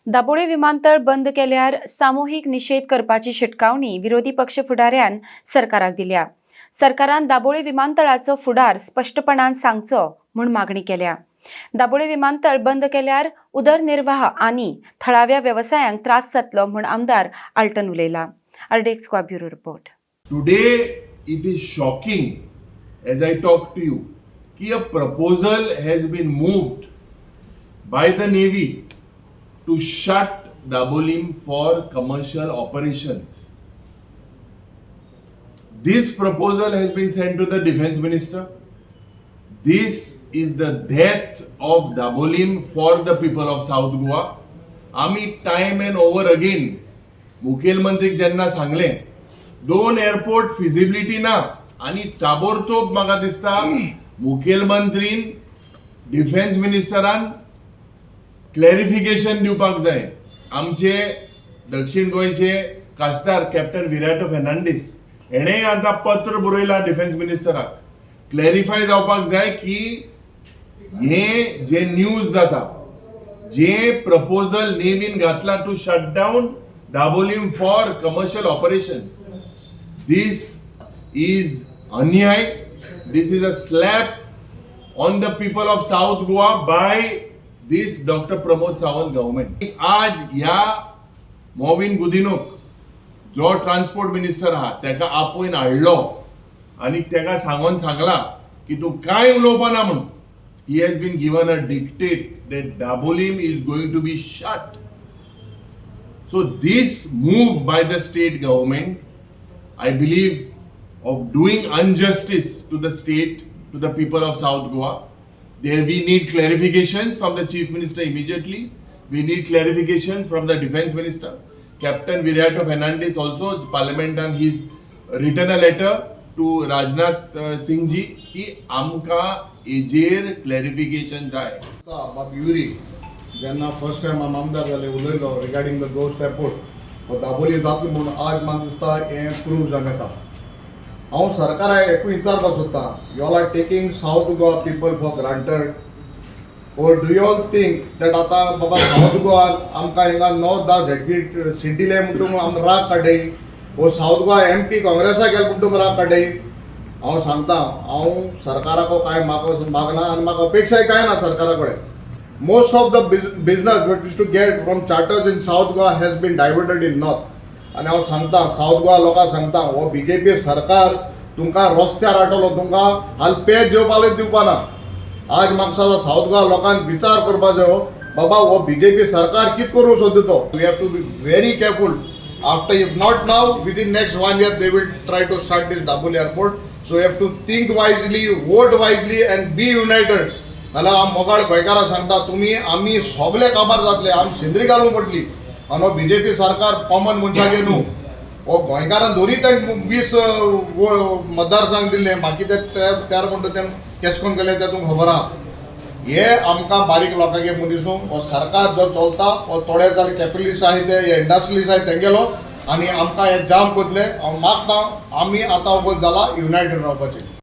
दाबोळे विमानतळ बंद केल्यार सामूहिक निषेध करपाची शिटकावणी विरोधी पक्ष फुडाऱ्यान सरकाराक दिल्या। सरकारान दाबोळे विमानतळाचो फुडार स्पष्टपणान सांगचो म्हूण मागणी केल्या। दाबोळे विमानतळ बंद केल्यार उदरनिर्वाह आनी थळाव्या व्यवसायांक त्रास जातलो म्हूण आमदार आल्टन उलयला। अर्डेक्स bureau report. Today it is shocking as I talk to you कि a proposal has been moved by the Navy to shut Dabolim for commercial operations. This proposal has been sent to the Defence Minister. This is the death of Dabolim for the people of South Goa. आम्ही time and over again मुखेलमंत्रीक जेन्ना सांगले दोन airport feasibility ना आणि ताबोरतोब म्हाका दिसता मुखेलमंत्रीन defence मिनिस्टरान clarification दिवपाक जाय। आमचे दक्षिण गोंयचे खासदार कॅप्टन विराटो फेर्नांडीस हेणे आता पत्र बरयला डिफेन्स मिनिस्टराक क्लॅरिफाय जावपाक जाय की हे जे न्यूज जाता जे प्रपोजल नेवीन घातला to shut down Dabolim for commercial operations. This is अन्याय. This is a slap on the people of South Goa by this Dr. Pramod Sawant government. आज या मोविन गुदिनोक जो ट्रान्सपोर्ट मिनिस्टर आहा तेका आपोवन हाडलो आणि तेका सांगून सांगला की तू काय उलोवपा ना म्हणून. He has been given a dictate that Dabolim is going to be shut. So this move by the state government, I believe, of doing injustice to the state, to the people of South Goa. There we need clarifications from the Chief Minister immediately. We need clarifications from the Defence Minister. Captain Virato Fernandes also, Parliament, and he's written a letter to Rajnath Singh ji ki amka ejer clarification jai. जेन्ना first time हांव आमदार जाले उलयलो regarding the ghost airport वो दाबोली जातलो म्हणून आज म्हाका दिसता हें प्रूव जावन येता। हांव सरकाराक एकूय विचारपाक सोदतां, you all are taking South Goa people for granted, or do you all think that आतां बाबा साउथ गोवा आमकां हिंगा 9-10 झेडपी सीट दिले म्हणटून आमी राग काडय, वो साउथ गोवा MP काँग्रेसाक गेले म्हणटून राग काडय। हांव सांगता हांव सरकाराक काय मागना आनी म्हाका अपेक्षाय काय ना सरकारा कडेन। Most of the business that used to get from charters in South Goa has been diverted in North. आणि हांव सांगता साउथ गोवा लोकांक सांगता हो BJP सरकार तुमकां रस्त्यार हाडटलो, तुमकां हाल पेज जेवपाक दिवपाना। आज म्हाका सांगता साउथ गोवा लोकांक विचार करपाक जायो बाबा हो BJP सरकार कित करूं सोदता। We have to be very careful after, if not now within next 1 year they will try to shut this Daboli airport. So you have to think wisely, vote wisely and be united. नाल्यार हांव मोगाळ गोंयकारांक सांगता तुमी आमी सगळे काबार जातले, आमी सेंद्री घालूंक पडटली। आनी हो BJP सरकार कॉमन मनशागे न्हू, हो गोंयकारांक दोरी तांकां 20 मतदारसंघ दिल्ले, बाकी ते त्यार म्हणटा ते केश कोन केले ते तुमकां खबर आहा। हे आमकां बारीक लोकांगे मनीस न्हू, हो सरकार जो चलता हो थोडे जाले कॅपिटलिस्ट आहाय ते इंडस्ट्रियलिस्ट आहाय तेंगेलो आनी आमकां हे जाम कोतले। हांव मागता आमी आतां उबो जाला युनायटेड रावपाचें।